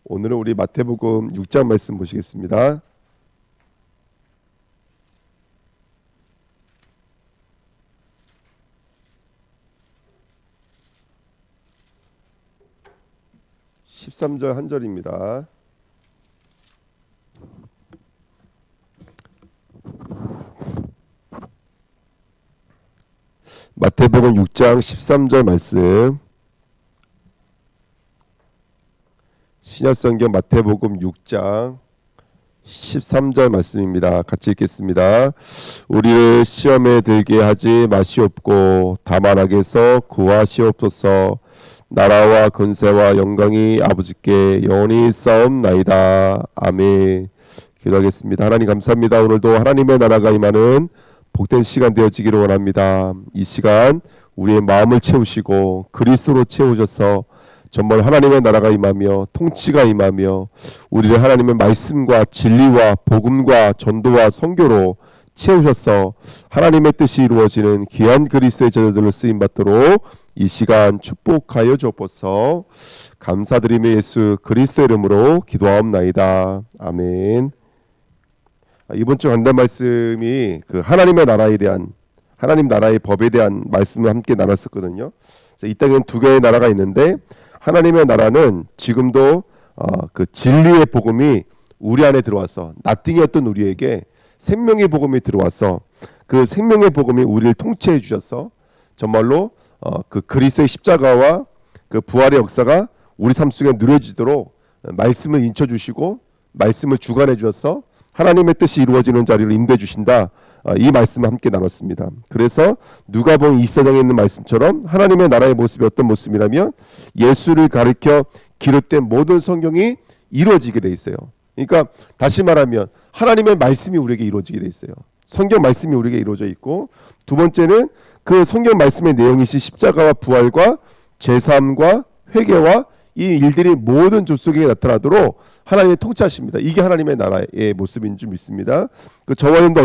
오늘은 우리 마태복음 6장 말씀 보시겠습니다. (13절) 한 절입니다. 마태복음 6장 13절 말씀, 신약성경 마태복음 6장 13절 말씀입니다. 같이 읽겠습니다. 우리를 시험에 들게 하지 마시옵고 다만 악에서 구하시옵소서. 나라와 권세와 영광이 아버지께 영원히 있사옵나이다. 아멘. 기도하겠습니다. 하나님 감사합니다. 오늘도 하나님의 나라가 임하는 복된 시간 되어지기를 원합니다. 이 시간 우리의 마음을 채우시고 그리스도로 채우셔서 정말 하나님의 나라가 임하며 통치가 임하며 우리를 하나님의 말씀과 진리와 복음과 전도와 선교로 채우셔서 하나님의 뜻이 이루어지는 귀한 그리스도의 제자들로 쓰임받도록 이 시간 축복하여 주옵소서. 감사드리며 예수 그리스도의 이름으로 기도하옵나이다. 아멘. 이번 주 간단 말씀이 그 하나님의 나라에 대한, 하나님 나라의 법에 대한 말씀을 함께 나눴었거든요. 그래서 이 땅엔 두 개의 나라가 있는데 하나님의 나라는 지금도 그 진리의 복음이 우리 안에 들어와서 나띵이었던 우리에게 생명의 복음이 들어와서 그 생명의 복음이 우리를 통치해 주셔서 정말로 그 그리스도의 십자가와 그 부활의 역사가 우리 삶 속에 누려지도록 말씀을 인쳐 주시고 말씀을 주관해 주셔서 하나님의 뜻이 이루어지는 자리로 인도해 주신다. 이 말씀을 함께 나눴습니다. 그래서 누가복음 24장에 있는 말씀처럼 하나님의 나라의 모습이 어떤 모습이라면 예수를 가리켜 기록된 모든 성경이 이루어지게 돼 있어요. 그러니까 다시 말하면 하나님의 말씀이 우리에게 이루어지게 돼 있어요. 성경 말씀이 우리에게 이루어져 있고, 두 번째는 그 성경 말씀의 내용이신 십자가와 부활과 제사함과 회개와 이 일들이 모든 조 속에 나타나도록 하나님이 통치하십니다. 이게 하나님의 나라의 모습인 줄 믿습니다. 그 저와 여러분도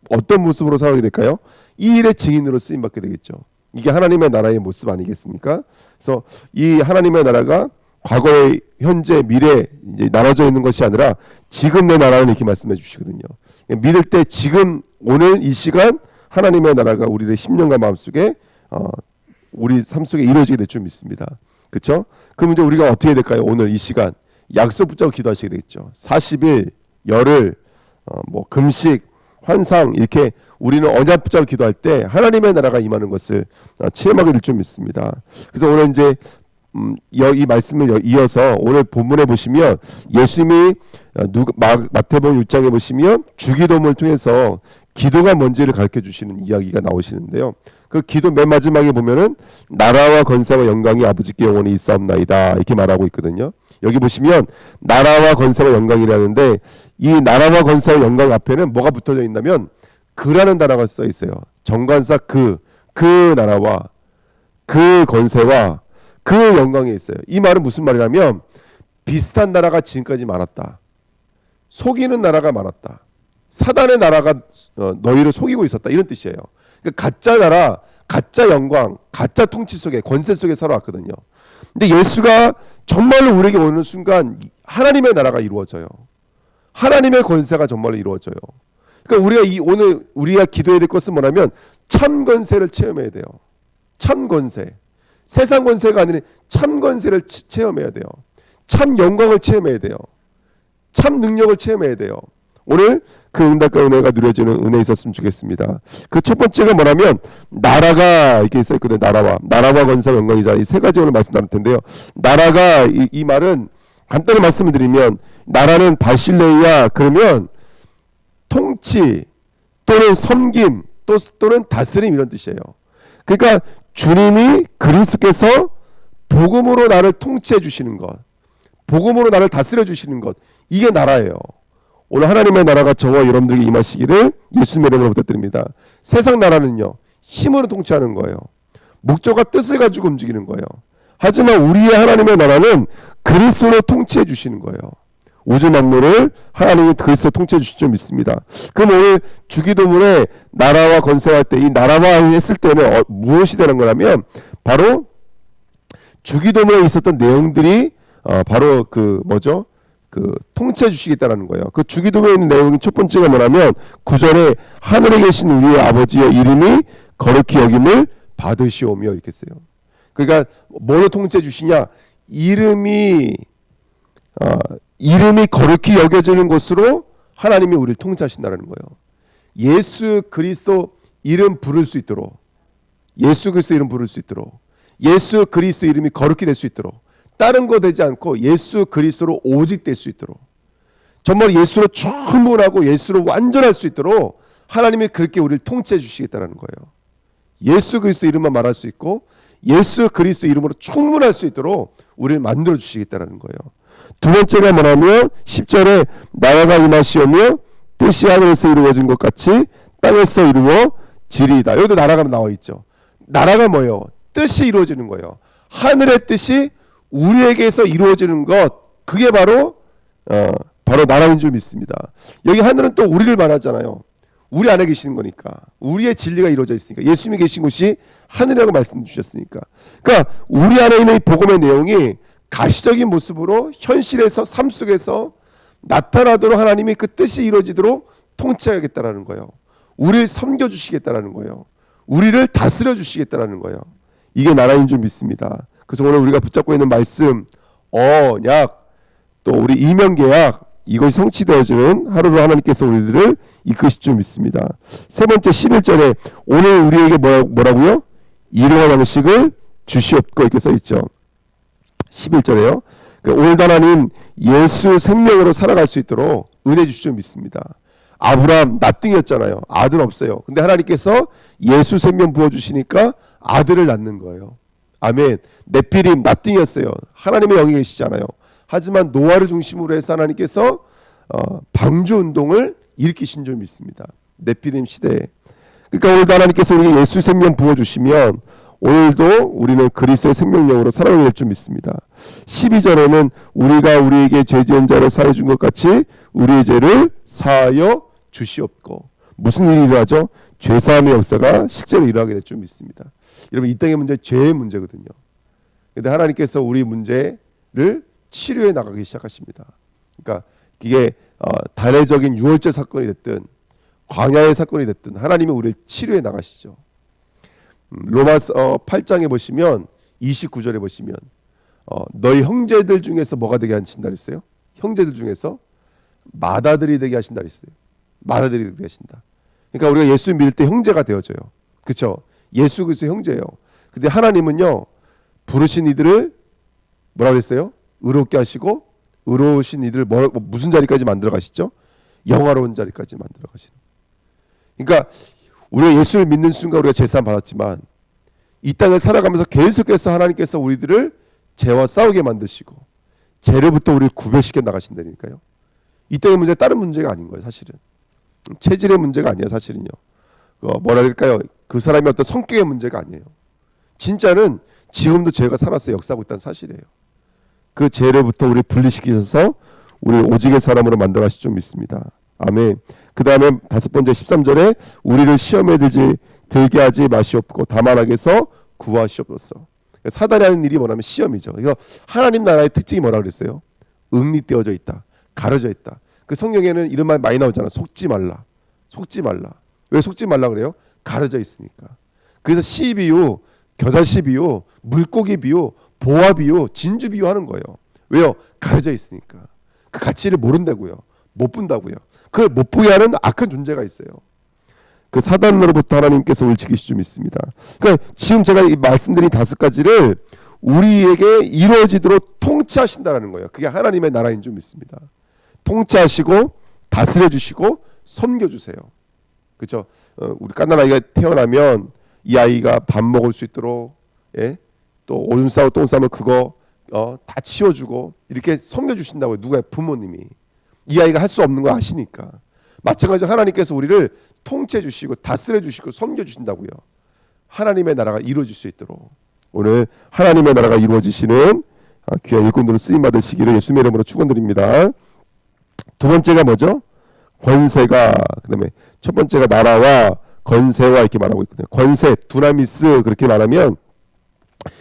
어떤 모습으로 살아가게 될까요? 이 일의 증인으로 쓰임받게 되겠죠. 이게 하나님의 나라의 모습 아니겠습니까? 그래서 이 하나님의 나라가 과거에, 현재, 미래 이제 나눠져 있는 것이 아니라 지금 내 나라를 이렇게 말씀해 주시거든요. 믿을 때 지금 오늘 이 시간 하나님의 나라가 우리의 심령과 마음속에 우리 삶 속에 이루어지게 될 줄 믿습니다. 그렇죠? 그럼 이제 우리가 어떻게 될까요? 오늘 이 시간 약속 붙잡고 기도하시게 되겠죠. 40일, 열흘, 금식, 환상, 이렇게 우리는 언약 붙잡고 기도할 때 하나님의 나라가 임하는 것을 체험하게 될 줄 믿습니다. 그래서 오늘 이제 이 말씀을 이어서 오늘 본문에 보시면 예수님이 마태복음 6장에 보시면 주기도문을 통해서 기도가 뭔지를 가르쳐 주시는 이야기가 나오시는데요. 그 기도 맨 마지막에 보면은 나라와 권세와 영광이 아버지께 영원히 있사옵나이다 이렇게 말하고 있거든요. 여기 보시면 나라와 권세와 영광이라는데 이 나라와 권세와 영광 앞에는 뭐가 붙어져 있냐면 그라는 단어가 써 있어요. 정관사 그 나라와 그 권세와 그 영광이 있어요. 이 말은 무슨 말이냐면 비슷한 나라가 지금까지 많았다. 속이는 나라가 많았다. 사단의 나라가 너희를 속이고 있었다. 이런 뜻이에요. 그러니까 가짜 나라, 가짜 영광, 가짜 통치 속에, 권세 속에 살아왔거든요. 근데 예수가 정말로 우리에게 오는 순간 하나님의 나라가 이루어져요. 하나님의 권세가 정말로 이루어져요. 그러니까 오늘 우리가 기도해야 될 것은 뭐냐면 참 권세를 체험해야 돼요. 참 권세. 세상 권세가 아니라 참 권세를 체험해야 돼요. 참 영광을 체험해야 돼요. 참 능력을 체험해야 돼요. 오늘 그 응답과 은혜가 누려지는 은혜 있었으면 좋겠습니다. 그 첫 번째가 뭐냐면 나라가 이렇게 써있거든요. 나라와 권세와 영광이자 이 세 가지 오늘 말씀 나눌 텐데요. 나라가 이 말은 간단히 말씀을 드리면 나라는 바실레이야 그러면 통치 또는 섬김 또는 다스림 이런 뜻이에요. 그러니까 주님이 그리스도께서 복음으로 나를 통치해 주시는 것, 복음으로 나를 다스려 주시는 것, 이게 나라예요. 오늘 하나님의 나라가 저와 여러분들에게 임하시기를 예수님의 이름으로 부탁드립니다. 세상 나라는요 힘으로 통치하는 거예요. 목적과 뜻을 가지고 움직이는 거예요. 하지만 우리의 하나님의 나라는 그리스도로 통치해 주시는 거예요. 우주 만물을 하나님이 그리스도 통치해 주실 줄 믿습니다. 그럼 오늘 주기도문에 나라와 권세할 때 이 나라와 했을 때는 무엇이 되는 거냐면 바로 주기도문에 있었던 내용들이 바로 그 뭐죠? 그 통치해 주시겠다라는 거예요. 그 주기도문에 있는 내용이 첫 번째가 뭐냐면 9절에 하늘에 계신 우리의 아버지의 이름이 거룩히 여김을 받으시오며 이렇게 써요. 그러니까 뭐로 통치해 주시냐? 이름이 거룩히 여겨지는 것으로 하나님이 우리를 통치하신다는 거예요. 예수 그리스도 이름 부를 수 있도록, 예수 그리스도 이름 부를 수 있도록, 예수 그리스도 이름이 거룩히 될 수 있도록, 다른 거 되지 않고 예수 그리스도로 오직 될 수 있도록, 정말 예수로 충분하고 예수로 완전할 수 있도록 하나님이 그렇게 우리를 통치해 주시겠다는 거예요. 예수 그리스도 이름만 말할 수 있고 예수 그리스도 이름으로 충분할 수 있도록 우리를 만들어 주시겠다는 거예요. 두 번째가 뭐냐면 10절에 나라가 임하시오며 뜻이 하늘에서 이루어진 것 같이 땅에서 이루어지리이다. 여기도 나라가 나와 있죠. 나라가 뭐예요? 뜻이 이루어지는 거예요. 하늘의 뜻이 우리에게서 이루어지는 것, 그게 바로 나라인 줄 믿습니다. 여기 하늘은 또 우리를 말하잖아요. 우리 안에 계시는 거니까, 우리의 진리가 이루어져 있으니까, 예수님이 계신 곳이 하늘이라고 말씀 주셨으니까, 그러니까 우리 안에 있는 이 복음의 내용이 가시적인 모습으로 현실에서 삶 속에서 나타나도록 하나님이 그 뜻이 이루어지도록 통치하겠다라는 거예요. 우리를 섬겨주시겠다라는 거예요. 우리를 다스려 주시겠다라는 거예요. 이게 나라인 줄 믿습니다. 그래서 오늘 우리가 붙잡고 있는 말씀, 언약, 또 우리 이명계약, 이것이 성취되어지는 하루로 하나님께서 우리들을 이끄실 줄 믿습니다. 세 번째 11절에 오늘 우리에게 뭐라고요? 일용할 양식을 주시옵고 이렇게 써있죠. 11절에요. 오늘도 하나님 예수 생명으로 살아갈 수 있도록 은혜 주실 줄 믿습니다. 아브라함 납등이었잖아요. 아들 없어요. 근데 하나님께서 예수 생명 부어주시니까 아들을 낳는 거예요. 아멘. 네피림 납등이었어요. 하나님의 영이 계시잖아요. 하지만 노아를 중심으로 해서 하나님께서 방주 운동을 일으키신 줄 믿습니다. 네피림 시대에. 그러니까 오늘도 하나님께서 우리에게 예수 생명 부어주시면 오늘도 우리는 그리스도의 생명력으로 살아가게 될 줄 믿습니다. 12절에는 우리가 우리에게 죄 지은 자를 사하여 준 것 같이 우리의 죄를 사하여 주시옵고. 무슨 일이 일어나죠? 죄사함의 역사가 실제로 일어나게 될 줄 믿습니다. 여러분 이 땅의 문제 죄의 문제거든요. 그런데 하나님께서 우리 문제를 치료해 나가기 시작하십니다. 그러니까 이게 단회적인 유월절 사건이 됐든 광야의 사건이 됐든 하나님이 우리를 치료해 나가시죠. 로마서 8장에 보시면 29절에 보시면 너희 형제들 중에서 뭐가 되게 하신다 그랬어요? 형제들 중에서 맏아들이 되게 하신다 그랬어요. 맏아들이 되게 하신다. 그러니까 우리가 예수 믿을 때 형제가 되어져요. 그렇죠? 예수 그리스도 형제예요. 근데 하나님은요 부르신 이들을 뭐라 그랬어요? 의롭게 하시고 의로우신 이들을 무슨 자리까지 만들어 가시죠? 영화로운 자리까지 만들어 가시는. 그러니까 우리가 예수를 믿는 순간 우리가 제사함 받았지만 이 땅을 살아가면서 계속해서 하나님께서 우리들을 죄와 싸우게 만드시고 죄로부터 우리를 구별시켜 나가신다니까요. 이 땅의 문제가 다른 문제가 아닌 거예요. 사실은 체질의 문제가 아니에요. 사실은요. 뭐라 그럴까요? 그 사람의 어떤 성격의 문제가 아니에요. 진짜는 지금도 죄가 살아서 역사하고 있다는 사실이에요. 그 죄로부터 우리를 분리시키셔서 우리를 오직의 사람으로 만들어 가실 줄 믿습니다. 아멘. 그 다음에 다섯 번째 13절에 우리를 시험에 들게 하지 마시옵고 다만 악에서 구하시옵소서. 사단이 하는 일이 뭐냐면 시험이죠. 그래서 하나님 나라의 특징이 뭐라 그랬어요? 응립되어져 있다. 가려져 있다. 그 성경에는 이런 말 많이 나오잖아. 속지 말라. 속지 말라. 왜 속지 말라 그래요? 가려져 있으니까. 그래서 시 비유, 겨자씨 비유, 물고기 비유, 보화 비유, 진주 비유 하는 거예요. 왜요? 가려져 있으니까. 그 가치를 모른다고요. 못 본다고요. 그걸 못 보게 하는 악한 존재가 있어요. 그 사단으로부터 하나님께서 우리를 지키실 줄 믿습니다. 그러니까 지금 제가 이 말씀드린 다섯 가지를 우리에게 이루어지도록 통치하신다는 거예요. 그게 하나님의 나라인 줄 믿습니다. 통치하시고 다스려 주시고 섬겨 주세요. 그렇죠? 우리 갓난 아이가 태어나면 이 아이가 밥 먹을 수 있도록 또 오줌 싸고 똥 싸면 그거 다 치워주고 이렇게 섬겨 주신다고요. 누가? 부모님이. 이 아이가 할 수 없는 거 아시니까. 마찬가지로 하나님께서 우리를 통치해 주시고 다스려 주시고 섬겨 주신다고요. 하나님의 나라가 이루어질 수 있도록 오늘 하나님의 나라가 이루어지시는 귀한 일꾼으로 쓰임 받으시기를 예수님의 이름으로 축원드립니다. 두 번째가 뭐죠? 권세가, 그다음에 첫 번째가 나라와 권세와 이렇게 말하고 있거든요. 권세, 두나미스 그렇게 말하면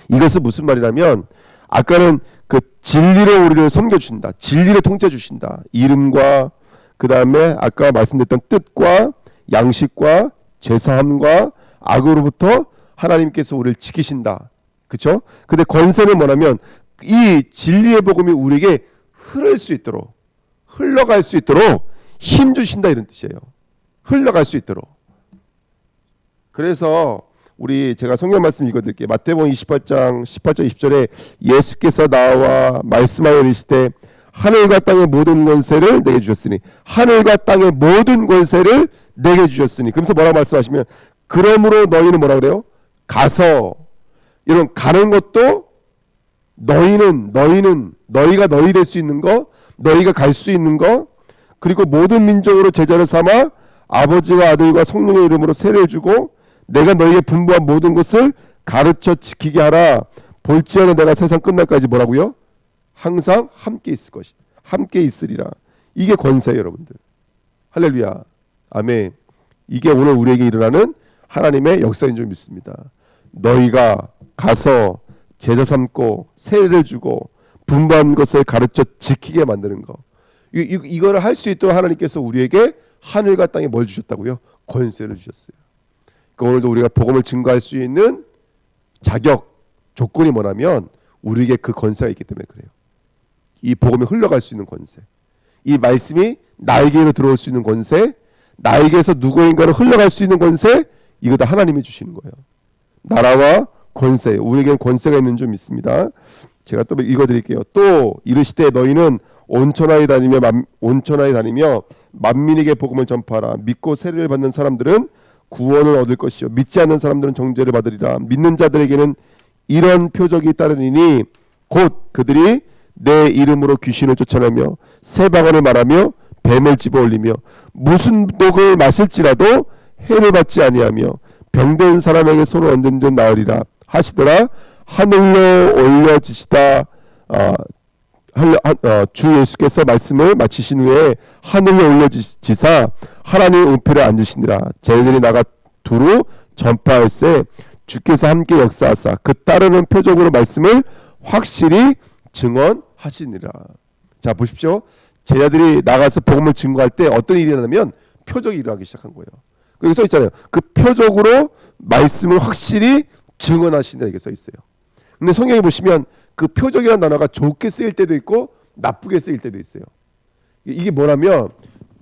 이것은 무슨 말이냐면 아까는 그 진리로 우리를 섬겨주신다. 진리로 통째 주신다. 이름과 그 다음에 아까 말씀드렸던 뜻과 양식과 죄사함과 악으로부터 하나님께서 우리를 지키신다. 그렇죠? 근데 권세는 뭐냐면 이 진리의 복음이 우리에게 흐를 수 있도록, 흘러갈 수 있도록 힘 주신다, 이런 뜻이에요. 흘러갈 수 있도록. 그래서 제가 성경 말씀 읽어드릴게요. 마태복음 28장 18절 20절에 예수께서 나와 말씀하여 이르시되 하늘과 땅의 모든 권세를 내게 주셨으니, 하늘과 땅의 모든 권세를 내게 주셨으니. 그러면서 뭐라고 말씀하시면, 그러므로 너희는 뭐라 그래요? 가서. 이런 가는 것도 너희가 너희 될 수 있는 거, 너희가 갈 수 있는 거, 그리고 모든 민족으로 제자를 삼아 아버지와 아들과 성령의 이름으로 세례를 주고 내가 너희에게 분부한 모든 것을 가르쳐 지키게 하라. 볼지어다 내가 세상 끝날까지 뭐라고요? 항상 함께 있을 것이다. 함께 있으리라. 이게 권세예요, 여러분들. 할렐루야. 아멘. 이게 오늘 우리에게 일어나는 하나님의 역사인 줄 믿습니다. 너희가 가서 제자 삼고 세례를 주고 분부한 것을 가르쳐 지키게 만드는 거. 이거를 할 수 있도록 하나님께서 우리에게 하늘과 땅에 뭘 주셨다고요? 권세를 주셨어요. 그러니까 오늘도 우리가 복음을 증거할 수 있는 자격, 조건이 뭐냐면 우리에게 그 권세가 있기 때문에 그래요. 이 복음이 흘러갈 수 있는 권세, 이 말씀이 나에게로 들어올 수 있는 권세, 나에게서 누구인가로 흘러갈 수 있는 권세, 이거 다 하나님이 주시는 거예요. 나라와 권세, 우리에게는 권세가 있는 줄 믿습니다. 제가 또 읽어드릴게요. 또 이르시되 너희는 온천하에 다니며 만민에게 복음을 전파하라. 믿고 세례를 받는 사람들은 구원을 얻을 것이요 믿지 않는 사람들은 정죄를 받으리라. 믿는 자들에게는 이런 표적이 따르니니 곧 그들이 내 이름으로 귀신을 쫓아내며 새 방언을 말하며 뱀을 집어올리며 무슨 독을 마실지라도 해를 받지 아니하며 병든 사람에게 손을 얹은 나으리라 하시더라. 하늘로 올려지시다. 주 예수께서 말씀을 마치신 후에 하늘로 올려지사 하나님의 우편에 앉으시니라. 저희들이 나가 두루 전파할세 주께서 함께 역사하사 그 따르는 표적으로 말씀을 확실히 증언하시니라. 자, 보십시오. 제자들이 나가서 복음을 증거할 때 어떤 일이 일어나면 표적이 일어나기 시작한 거예요. 여기 써 있잖아요. 그 표적으로 말씀을 확실히 증언하시니라 이렇게 써 있어요. 근데 성경에 보시면 그 표적이라는 단어가 좋게 쓰일 때도 있고 나쁘게 쓰일 때도 있어요. 이게 뭐냐면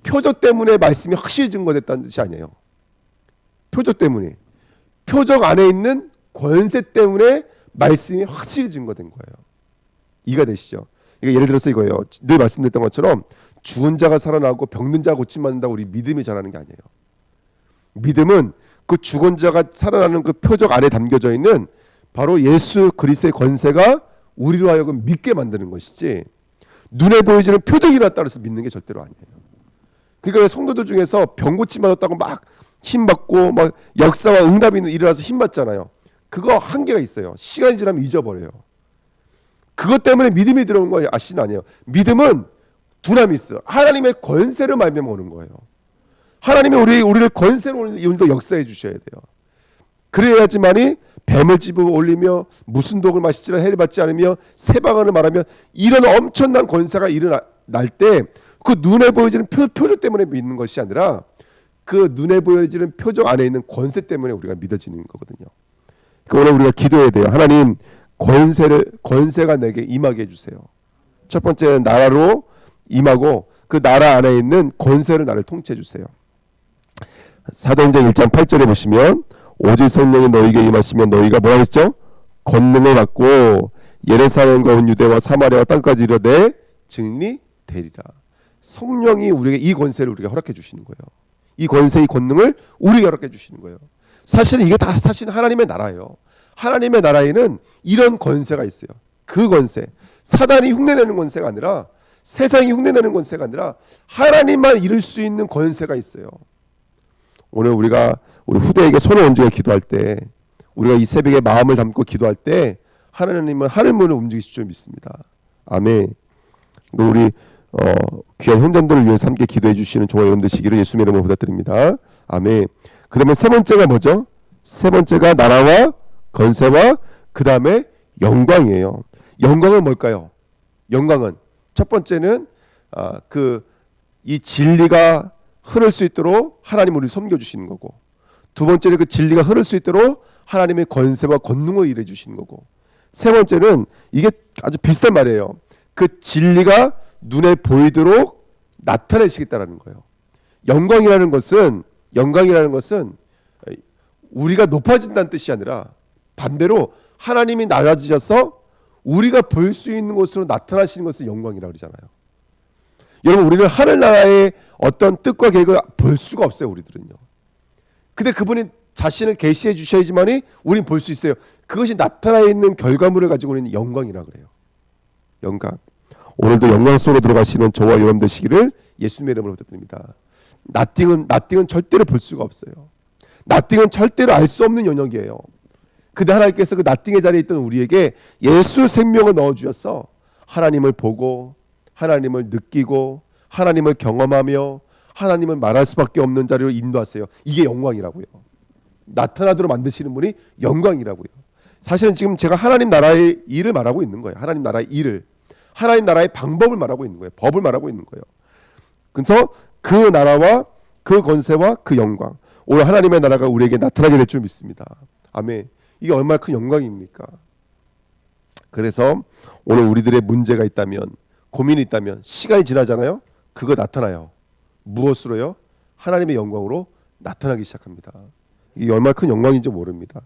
표적 때문에 말씀이 확실히 증거됐다는 뜻이 아니에요. 표적 때문에, 표적 안에 있는 권세 때문에 말씀이 확실히 증거된 거예요. 이해가 되시죠? 그러니까 예를 들어서 이거예요. 늘 말씀드렸던 것처럼 죽은 자가 살아나고 병든 자가 고침받는다고 우리 믿음이 자라는 게 아니에요. 믿음은 그 죽은 자가 살아나는 그 표적 안에 담겨져 있는 바로 예수 그리스도의 권세가 우리로 하여금 믿게 만드는 것이지, 눈에 보여지는 표적이 났다 그래서 믿는 게 절대로 아니에요. 그러니까 성도들 중에서 병 고침 받았다고 막 힘받고 막 역사와 응답이 일어나서 힘받잖아요. 그거 한계가 있어요. 시간이 지나면 잊어버려요. 그것 때문에 믿음이 들어온 거 아니에요. 믿음은 두나미 있어요. 하나님의 권세를 말미암아 오는 거예요. 하나님이 우리를 권세로 오늘도 역사해 주셔야 돼요. 그래야지만이 뱀을 집어 올리며 무슨 독을 마실지라 해를 받지 않으며 새 방언을 말하며 이런 엄청난 권세가 일어날 때 그 눈에 보여지는 표적 때문에 믿는 것이 아니라 그 눈에 보여지는 표적 안에 있는 권세 때문에 우리가 믿어지는 거거든요. 그러니까 오늘 우리가 기도해야 돼요. 하나님 권세가 내게 임하게 해주세요. 첫 번째 나라로 임하고 그 나라 안에 있는 권세를 나를 통치해 주세요. 사도행전 1장 8절에 보시면 오직 성령이 너희에게 임하시면 너희가 뭐라 했죠? 권능을 받고 예루살렘과 온 유대와 사마리아와 땅까지 이르되 증인이 되리라. 성령이 우리에게 이 권세를 우리가 허락해 주시는 거예요. 이 권세, 이 권능을 우리에게 허락해 주시는 거예요. 사실은 이게 다 사실 하나님의 나라예요. 하나님의 나라에는 이런 권세가 있어요. 그 권세, 사단이 흉내내는 권세가 아니라, 세상이 흉내내는 권세가 아니라 하나님만 이룰 수 있는 권세가 있어요. 오늘 우리가 우리 후대에게 손을 얹어 기도할 때, 우리가 이 새벽에 마음을 담고 기도할 때 하나님은 하늘문을 움직이실 줄 믿습니다. 아멘. 우리 귀한 현장들을 위해서 함께 기도해 주시는 종아 여러분 되시기를 예수님의 이름으로 부탁드립니다. 아멘. 그러면 세 번째가 뭐죠? 세 번째가 나라와 권세와 그 다음에 영광이에요. 영광은 뭘까요? 영광은 첫 번째는 이 진리가 흐를 수 있도록 하나님 우리를 섬겨주시는 거고, 두 번째는 그 진리가 흐를 수 있도록 하나님의 권세와 권능을 일해 주시는 거고, 세 번째는 이게 아주 비슷한 말이에요. 그 진리가 눈에 보이도록 나타내시겠다라는 거예요. 영광이라는 것은 우리가 높아진다는 뜻이 아니라 반대로 하나님이 낮아지셔서 우리가 볼 수 있는 곳으로 나타나시는 것을 영광이라고 그러잖아요. 여러분, 우리는 하늘나라의 어떤 뜻과 계획을 볼 수가 없어요, 우리들은요. 근데 그분이 자신을 계시해 주셔야지만이 우린 볼 수 있어요. 그것이 나타나 있는 결과물을 가지고 우리는 영광이라고 그래요. 영광. 오늘도 영광 속으로 들어가시는 저와 여러분 되시기를 예수님의 이름으로 부탁드립니다. 나띵은 절대로 볼 수가 없어요. 나띵은 절대로 알 수 없는 영역이에요. 근데 하나님께서 그 나띵의 자리에 있던 우리에게 예수 생명을 넣어주셔서 하나님을 보고, 하나님을 느끼고, 하나님을 경험하며 하나님을 말할 수밖에 없는 자리로 인도하세요. 이게 영광이라고요. 나타나도록 만드시는 분이 영광이라고요. 사실은 지금 제가 하나님 나라의 일을 말하고 있는 거예요. 하나님 나라의 일을, 하나님 나라의 방법을 말하고 있는 거예요. 법을 말하고 있는 거예요. 그래서 그 나라와 그 권세와 그 영광, 오늘 하나님의 나라가 우리에게 나타나게 될 줄 믿습니다. 아멘. 이게 얼마나 큰 영광입니까? 그래서 오늘 우리들의 문제가 있다면, 고민이 있다면, 시간이 지나잖아요. 그거 나타나요. 무엇으로요? 하나님의 영광으로 나타나기 시작합니다. 이게 얼마나 큰 영광인지 모릅니다.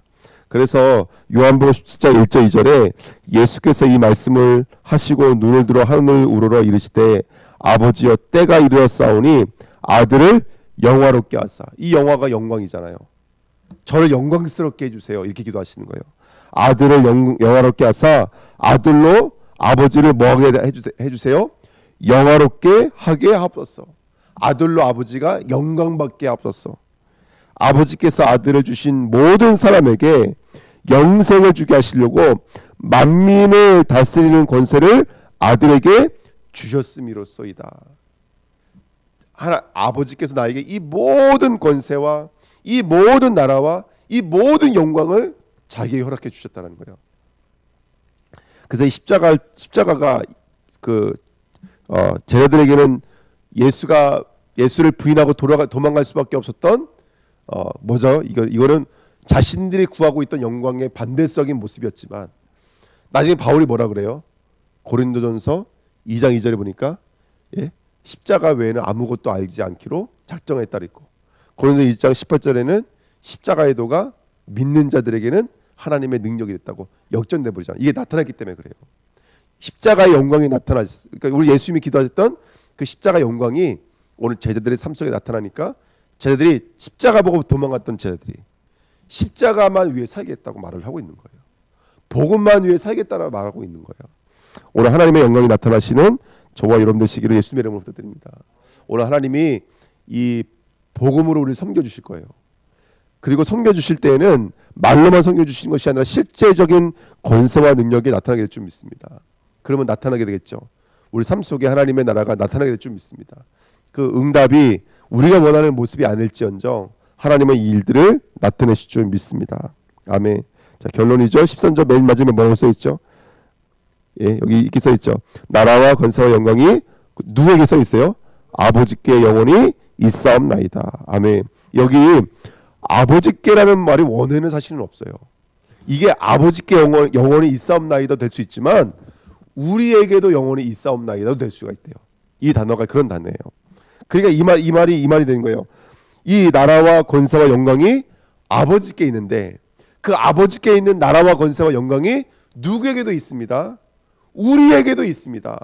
그래서 요한복음 17장 1절 2절에 예수께서 이 말씀을 하시고 눈을 들어 하늘 우러러 이르시되 아버지여 때가 이르렀사오니 아들을 영화롭게 하사. 이 영화가 영광이잖아요. 저를 영광스럽게 해주세요. 이렇게 기도하시는 거예요. 아들을 영화롭게 하사 아들로 아버지를 뭐하게 해주세요? 영화롭게 하게 하옵소서. 아들로 아버지가 영광받게 하옵소서. 아버지께서 아들을 주신 모든 사람에게 영생을 주게 하시려고 만민을 다스리는 권세를 아들에게 주셨음이로소이다. 아버지께서 나에게 이 모든 권세와 이 모든 나라와 이 모든 영광을 자기에게 허락해 주셨다는 거예요. 그래서 이 십자가가 제자들에게는 예수를 부인하고 도망갈 수밖에 없었던 뭐죠? 이거는 자신들이 구하고 있던 영광의 반대적인 모습이었지만, 나중에 바울이 뭐라 그래요? 고린도전서 2장 2절에 보니까 십자가 외에는 아무것도 알지 않기로 작정했다 그랬고, 고린도 2장 18절에는 십자가의 도가 믿는 자들에게는 하나님의 능력이 됐다고 역전돼 버리잖아요. 이게 나타났기 때문에 그래요. 십자가의 영광이 나타나셨어요. 그러니까 우리 예수님이 기도하셨던 그 십자가의 영광이 오늘 제자들의 삶 속에 나타나니까, 제자들이 십자가 보고 도망갔던 제자들이 십자가만 위해 살겠다고 말을 하고 있는 거예요. 복음만 위해 살겠다라고 말하고 있는 거예요. 오늘 하나님의 영광이 나타나시는 저와 여러분 되시기를 예수님의 이름으로 부탁드립니다. 오늘 하나님이 이 복음으로 우리를 섬겨주실 거예요. 그리고 섬겨주실 때에는 말로만 섬겨주시는 것이 아니라 실제적인 권세와 능력이 나타나게 될 줄 믿습니다. 그러면 나타나게 되겠죠. 우리 삶 속에 하나님의 나라가 나타나게 될 줄 믿습니다. 그 응답이 우리가 원하는 모습이 아닐지언정 하나님의 이 일들을 나타내실 줄 믿습니다. 아멘. 자, 결론이죠. 13절 맨 마지막에 뭐라고 써있죠? 여기 이렇게 써있죠. 나라와 권세와 영광이 누구에게 써있어요? 아버지께 영원히 있사옵나이다. 아멘. 여기 아버지께라는 말이 원어에는 사실은 없어요. 이게 아버지께 영원히 있사옵나이다 될 수 있지만 우리에게도 영원히 있사옵나이다 될 수가 있대요. 이 단어가 그런 단어예요. 그러니까 이 말이 되는 거예요. 이 나라와 권세와 영광이 아버지께 있는데, 그 아버지께 있는 나라와 권세와 영광이 누구에게도 있습니다. 우리에게도 있습니다.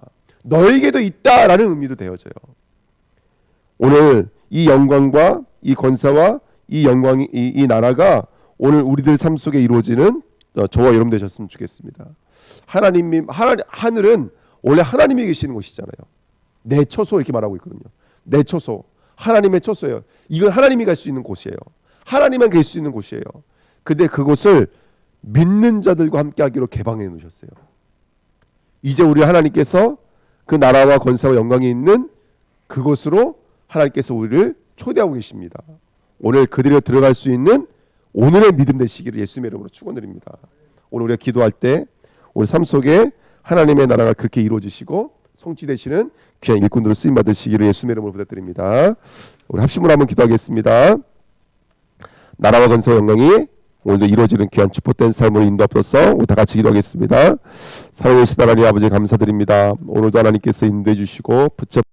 너에게도 있다라는 의미도 되어져요. 오늘 이 영광과 이 권세와 이 영광이 이 나라가 오늘 우리들 삶 속에 이루어지는 저와 여러분 되셨으면 좋겠습니다. 하늘은 원래 하나님이 계시는 곳이잖아요. 내 처소 이렇게 말하고 있거든요. 내 처소, 하나님의 처소예요. 이건 하나님이 갈 수 있는 곳이에요. 하나님만 계실 수 있는 곳이에요. 근데 그곳을 믿는 자들과 함께하기로 개방해 놓으셨어요. 이제 우리 하나님께서 그 나라와 권세와 영광이 있는 그곳으로 하나님께서 우리를 초대하고 계십니다. 오늘 그들이 들어갈 수 있는 오늘의 믿음 되시기를 예수님의 이름으로 축원드립니다. 오늘 우리가 기도할 때 우리 삶 속에 하나님의 나라가 그렇게 이루어지시고 성취되시는 귀한 일꾼으로 쓰임 받으시기를 예수님의 이름으로 부탁드립니다. 우리 합심으로 한번 기도하겠습니다. 나라와 건설 영광이 오늘도 이루어지는 귀한 축복된 삶으로 인도하옵소서. 우리 다 같이 기도하겠습니다. 사랑하신 하나님 아버지 감사드립니다. 오늘도 하나님께서 인도해 주시고 붙잡